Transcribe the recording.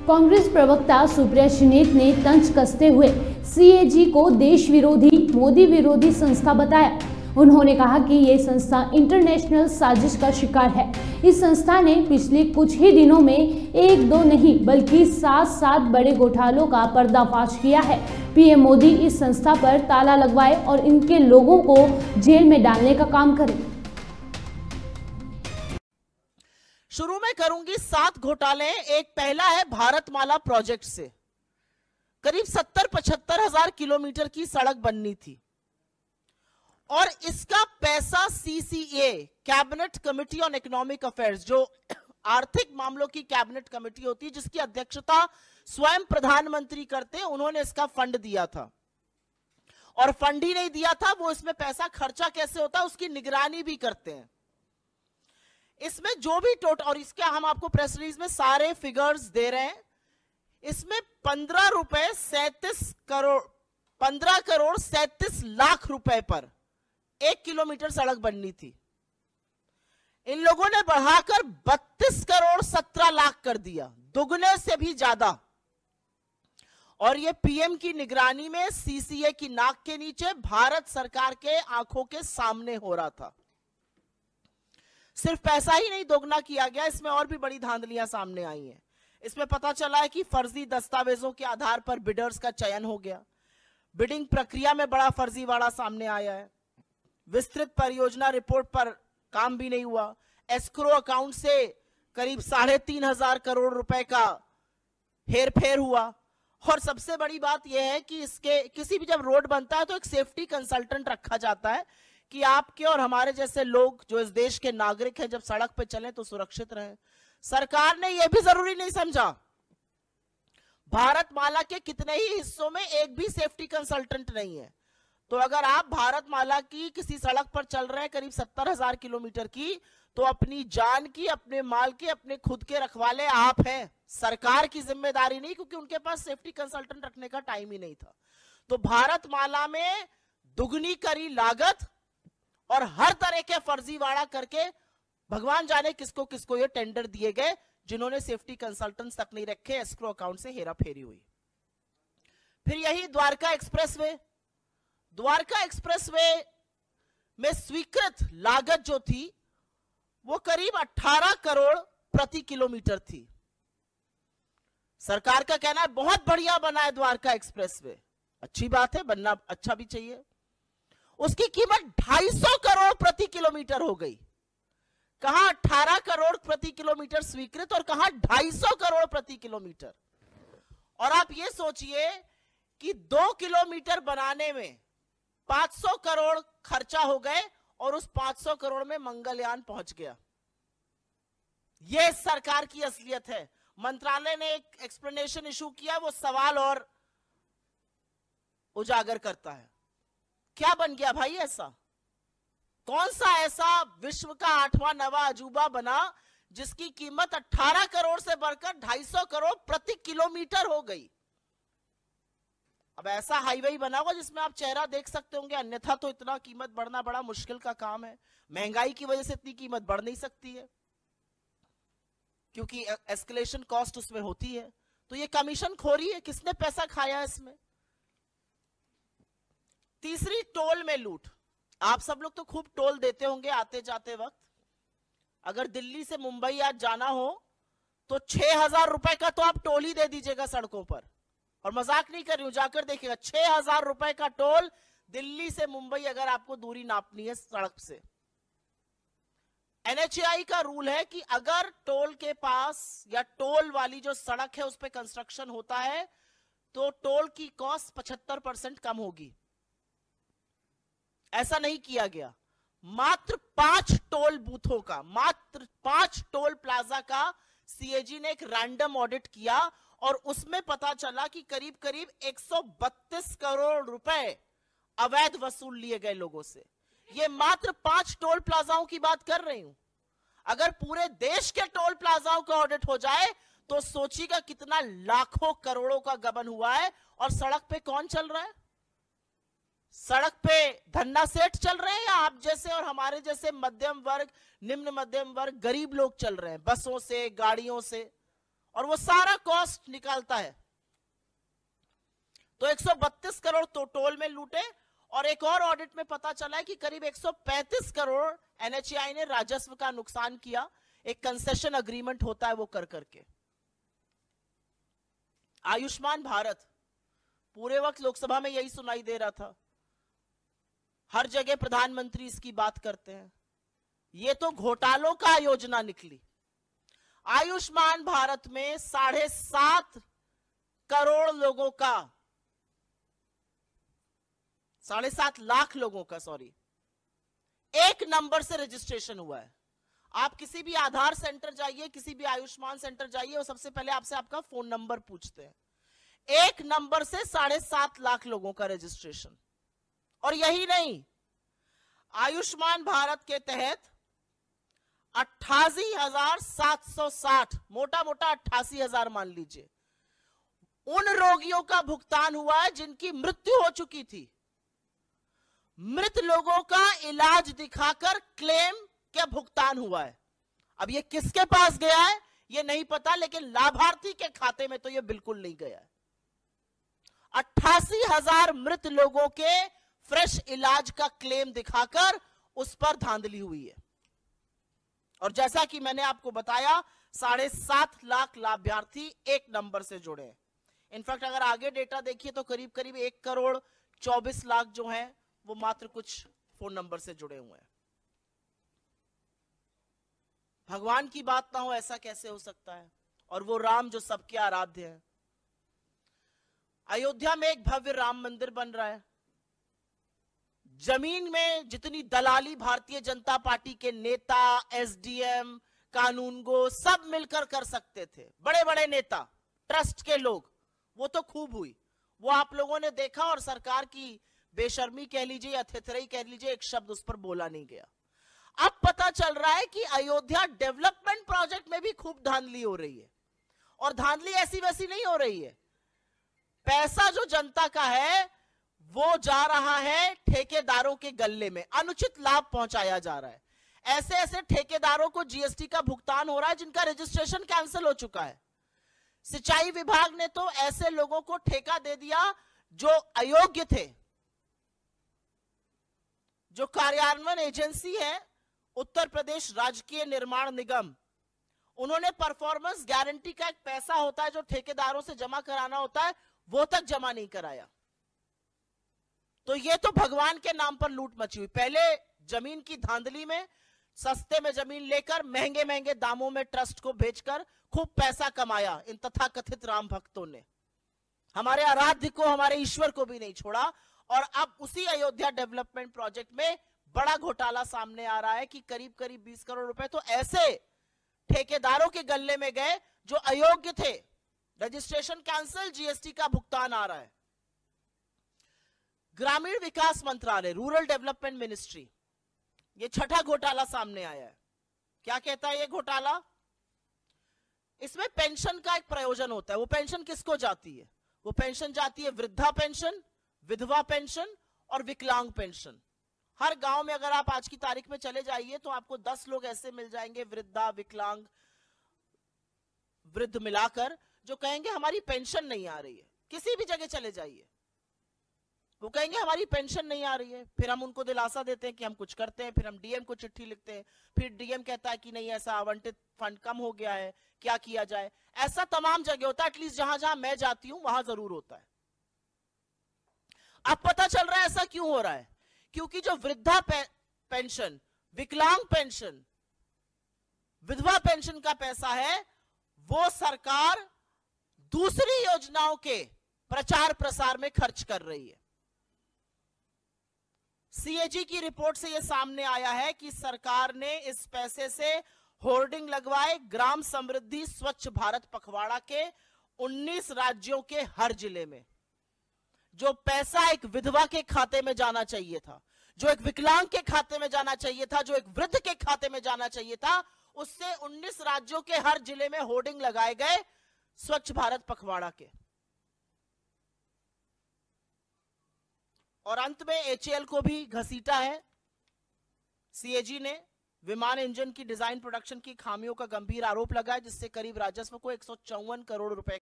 कांग्रेस प्रवक्ता सुप्रिया श्रीनेत ने तंज कसते हुए सीएजी को देश विरोधी, मोदी विरोधी संस्था बताया। उन्होंने कहा कि ये संस्था इंटरनेशनल साजिश का शिकार है। इस संस्था ने पिछले कुछ ही दिनों में एक दो नहीं बल्कि 7 बड़े घोटालों का पर्दाफाश किया है। पीएम मोदी इस संस्था पर ताला लगवाए और इनके लोगों को जेल में डालने का काम करें। शुरू में करूंगी 7 घोटाले। एक पहला है भारतमाला प्रोजेक्ट से करीब 70-75 हजार किलोमीटर की सड़क बननी थी और इसका पैसा CCA, cabinet committee on economic affairs, जो आर्थिक मामलों की कैबिनेट कमेटी होती है जिसकी अध्यक्षता स्वयं प्रधानमंत्री करते हैं, उन्होंने इसका फंड दिया था। और फंड ही नहीं दिया था, वो इसमें पैसा खर्चा कैसे होता है उसकी निगरानी भी करते हैं। इसमें जो भी टोटल, और इसके हम आपको प्रेस रिलीज में सारे फिगर्स दे रहे हैं, इसमें 15 करोड़ 37 लाख रुपए पर 1 किलोमीटर सड़क बननी थी। इन लोगों ने बढ़ाकर 32 करोड़ 17 लाख कर दिया, दुगने से भी ज्यादा। और ये पीएम की निगरानी में सीसीए की नाक के नीचे भारत सरकार के आंखों के सामने हो रहा था। सिर्फ पैसा ही नहीं दोगुना किया गया, इसमें और भी बड़ी धांधलियां सामने आई हैं। इसमें पता चला है कि फर्जी दस्तावेजों के आधार पर बिडर्स का चयन हो गया। बिडिंग प्रक्रिया में बड़ा फर्जीवाड़ा सामने आया है। विस्तृत परियोजना रिपोर्ट पर काम भी नहीं हुआ। एस्क्रो अकाउंट से करीब 3,500 करोड़ रुपए का हेरफेर हुआ। और सबसे बड़ी बात यह है कि इसके किसी भी जब रोड बनता है तो एक सेफ्टी कंसल्टेंट रखा जाता है कि आपके और हमारे जैसे लोग जो इस देश के नागरिक हैं जब सड़क पे चलें तो सुरक्षित रहें। सरकार ने यह भी जरूरी नहीं समझा। भारतमाला के कितने ही हिस्सों में एक भी सेफ्टी कंसल्टेंट नहीं है। तो अगर आप भारतमाला की किसी सड़क पर चल रहे हैं करीब 70,000 किलोमीटर की, तो अपनी जान की, अपने माल के, अपने खुद के रखवाले आप हैं। सरकार की जिम्मेदारी नहीं, क्योंकि उनके पास सेफ्टी कंसल्टेंट रखने का टाइम ही नहीं था। तो भारतमाला में दुगनी करी लागत और हर तरह के फर्जीवाड़ा करके भगवान जाने किसको किसको ये टेंडर दिए गए, जिन्होंने सेफ्टी कंसल्टेंट्स तक नहीं रखे। एस्क्रो अकाउंट से हेराफेरी हुई। फिर यही द्वारका एक्सप्रेसवे में स्वीकृत लागत जो थी वो करीब 18 करोड़ प्रति किलोमीटर थी। सरकार का कहना है बहुत बढ़िया बना है द्वारका एक्सप्रेसवे। अच्छी बात है, बनना अच्छा भी चाहिए। उसकी कीमत 250 करोड़ प्रति किलोमीटर हो गई। कहां 18 करोड़ प्रति किलोमीटर स्वीकृत और कहां 250 करोड़ प्रति किलोमीटर। और आप ये सोचिए कि 2 किलोमीटर बनाने में 500 करोड़ खर्चा हो गए और उस 500 करोड़ में मंगलयान पहुंच गया। यह सरकार की असलियत है। मंत्रालय ने एक एक्सप्लेनेशन इशू किया, वो सवाल और उजागर करता है। क्या बन गया भाई ऐसा? कौन सा ऐसा विश्व का 8वां 9वां अजूबा बना जिसकी कीमत 18 करोड़ से बढ़कर 250 करोड़ प्रति किलोमीटर हो गई? अब ऐसा हाईवे बना होगा जिसमें आप चेहरा देख सकते होंगे, अन्यथा तो इतना कीमत बढ़ना बड़ा मुश्किल का काम है। महंगाई की वजह से इतनी कीमत बढ़ नहीं सकती है, क्योंकि एस्केलेशन कॉस्ट उसमें होती है। तो ये कमीशन खोरी है, किसने पैसा खाया इसमें? तीसरी, टोल में लूट। आप सब लोग तो खूब टोल देते होंगे आते जाते वक्त। अगर दिल्ली से मुंबई आज जाना हो तो 6,000 रुपए का तो आप टोल ही दे दीजिएगा सड़कों पर। और मजाक नहीं कर रही हूं, जाकर देखिएगा 6,000 रुपए का टोल दिल्ली से मुंबई अगर आपको दूरी नापनी है सड़क से। एनएचएआई का रूल है कि अगर टोल के पास या टोल वाली जो सड़क है उस पर कंस्ट्रक्शन होता है तो टोल की कॉस्ट 75% कम होगी। ऐसा नहीं किया गया। मात्र 5 टोल बूथों का, मात्र 5 टोल प्लाजा का सीएजी ने एक रैंडम ऑडिट किया और उसमें पता चला कि करीब करीब 132 करोड़ रुपए अवैध वसूल लिए गए लोगों से। ये मात्र 5 टोल प्लाजाओं की बात कर रही हूं। अगर पूरे देश के टोल प्लाजाओं का ऑडिट हो जाए तो सोचिएगा कितना लाखों करोड़ों का गबन हुआ है। और सड़क पे कौन चल रहा है? सड़क पे धन्ना सेठ चल रहे हैं या आप जैसे और हमारे जैसे मध्यम वर्ग, निम्न मध्यम वर्ग, गरीब लोग चल रहे हैं बसों से, गाड़ियों से। और वो सारा कॉस्ट निकालता है। तो 132 करोड़ तो टोल में लूटे, और एक और ऑडिट में पता चला है कि करीब 135 करोड़ एनएचएआई ने राजस्व का नुकसान किया। एक कंसेशन अग्रीमेंट होता है वो कर करके। आयुष्मान भारत, पूरे वक्त लोकसभा में यही सुनाई दे रहा था, हर जगह प्रधानमंत्री इसकी बात करते हैं। ये तो घोटालों का योजना निकली। आयुष्मान भारत में 7.5 करोड़ लोगों का, 7.5 लाख लोगों का, सॉरी, एक नंबर से रजिस्ट्रेशन हुआ है। आप किसी भी आधार सेंटर जाइए, किसी भी आयुष्मान सेंटर जाइए, वो सबसे पहले आपसे आपका फोन नंबर पूछते हैं। एक नंबर से 7.5 लाख लोगों का रजिस्ट्रेशन। और यही नहीं, आयुष्मान भारत के तहत 88,760, मोटा मोटा 88,000 मान लीजिए, उन रोगियों का भुगतान हुआ है जिनकी मृत्यु हो चुकी थी। मृत लोगों का इलाज दिखाकर क्लेम क्या भुगतान हुआ है। अब ये किसके पास गया है ये नहीं पता, लेकिन लाभार्थी के खाते में तो ये बिल्कुल नहीं गया है। 88,000 मृत लोगों के फ्रेश इलाज का क्लेम दिखाकर उस पर धांधली हुई है। और जैसा कि मैंने आपको बताया, 7.5 लाख लाभार्थी एक नंबर से जुड़े हैं। इनफैक्ट अगर आगे डेटा देखिए तो करीब करीब 1 करोड़ 24 लाख जो हैं वो मात्र कुछ फोन नंबर से जुड़े हुए हैं। भगवान की बात ना हो ऐसा कैसे हो सकता है? और वो राम जो सबके आराध्य है। अयोध्या में एक भव्य राम मंदिर बन रहा है। जमीन में जितनी दलाली भारतीय जनता पार्टी के नेता, एसडीएम, कानूनगो सब मिलकर कर सकते थे, बड़े बड़े नेता, ट्रस्ट के लोग, वो तो खूब हुई। वो आप लोगों ने देखा, और सरकार की बेशर्मी कह लीजिए या थेथराई कह लीजिए, एक शब्द उस पर बोला नहीं गया। अब पता चल रहा है कि अयोध्या डेवलपमेंट प्रोजेक्ट में भी खूब धांधली हो रही है। और धांधली ऐसी वैसी नहीं हो रही है। पैसा जो जनता का है वो जा रहा है ठेकेदारों के गल्ले में, अनुचित लाभ पहुंचाया जा रहा है। ऐसे ऐसे ठेकेदारों को जीएसटी का भुगतान हो रहा है जिनका रजिस्ट्रेशन कैंसिल हो चुका है। सिंचाई विभाग ने तो ऐसे लोगों को ठेका दे दिया जो अयोग्य थे। जो कार्यान्वयन एजेंसी है उत्तर प्रदेश राजकीय निर्माण निगम, उन्होंने परफॉर्मेंस गारंटी का एक पैसा होता है जो ठेकेदारों से जमा कराना होता है, वो तक जमा नहीं कराया। तो ये तो भगवान के नाम पर लूट मची हुई। पहले जमीन की धांधली में सस्ते में जमीन लेकर महंगे महंगे दामों में ट्रस्ट को बेचकर खूब पैसा कमाया इन तथाकथित राम भक्तों ने। हमारे आराध्य को, हमारे ईश्वर को भी नहीं छोड़ा। और अब उसी अयोध्या डेवलपमेंट प्रोजेक्ट में बड़ा घोटाला सामने आ रहा है कि करीब करीब 20 करोड़ रुपए तो ऐसे ठेकेदारों के गल्ले में गए जो अयोग्य थे। रजिस्ट्रेशन कैंसिल, जीएसटी का भुगतान आ रहा है। ग्रामीण विकास मंत्रालय, रूरल डेवलपमेंट मिनिस्ट्री, ये छठा घोटाला सामने आया है। क्या कहता है ये घोटाला? इसमें पेंशन का एक प्रयोजन होता है। वो पेंशन किसको जाती है? वो पेंशन जाती है वृद्धा पेंशन, विधवा पेंशन और विकलांग पेंशन। हर गांव में अगर आप आज की तारीख में चले जाइए तो आपको 10 लोग ऐसे मिल जाएंगे, वृद्धा, विकलांग, वृद्ध मिलाकर, जो कहेंगे हमारी पेंशन नहीं आ रही है। किसी भी जगह चले जाइए वो कहेंगे हमारी पेंशन नहीं आ रही है। फिर हम उनको दिलासा देते हैं कि हम कुछ करते हैं, फिर हम डीएम को चिट्ठी लिखते हैं, फिर डीएम कहता है कि नहीं ऐसा आवंटित फंड कम हो गया है, क्या किया जाए। ऐसा तमाम जगह होता है, एटलीस्ट जहां जहां मैं जाती हूं वहां जरूर होता है। अब पता चल रहा है ऐसा क्यों हो रहा है? क्योंकि जो वृद्धा पेंशन, विकलांग पेंशन, विधवा पेंशन का पैसा है वो सरकार दूसरी योजनाओं के प्रचार प्रसार में खर्च कर रही है। सीएजी की रिपोर्ट से यह सामने आया है कि सरकार ने इस पैसे से होर्डिंग लगवाए ग्राम समृद्धि स्वच्छ भारत पखवाड़ा के 19 राज्यों के हर जिले में। जो पैसा एक विधवा के खाते में जाना चाहिए था, जो एक विकलांग के खाते में जाना चाहिए था, जो एक वृद्ध के खाते में जाना चाहिए था, उससे 19 राज्यों के हर जिले में होर्डिंग लगाए गए स्वच्छ भारत पखवाड़ा के। और अंत में एचएएल को भी घसीटा है सीएजी ने विमान इंजन की डिजाइन प्रोडक्शन की खामियों का गंभीर आरोप लगा है, जिससे करीब राजस्व को 154 करोड़ रुपए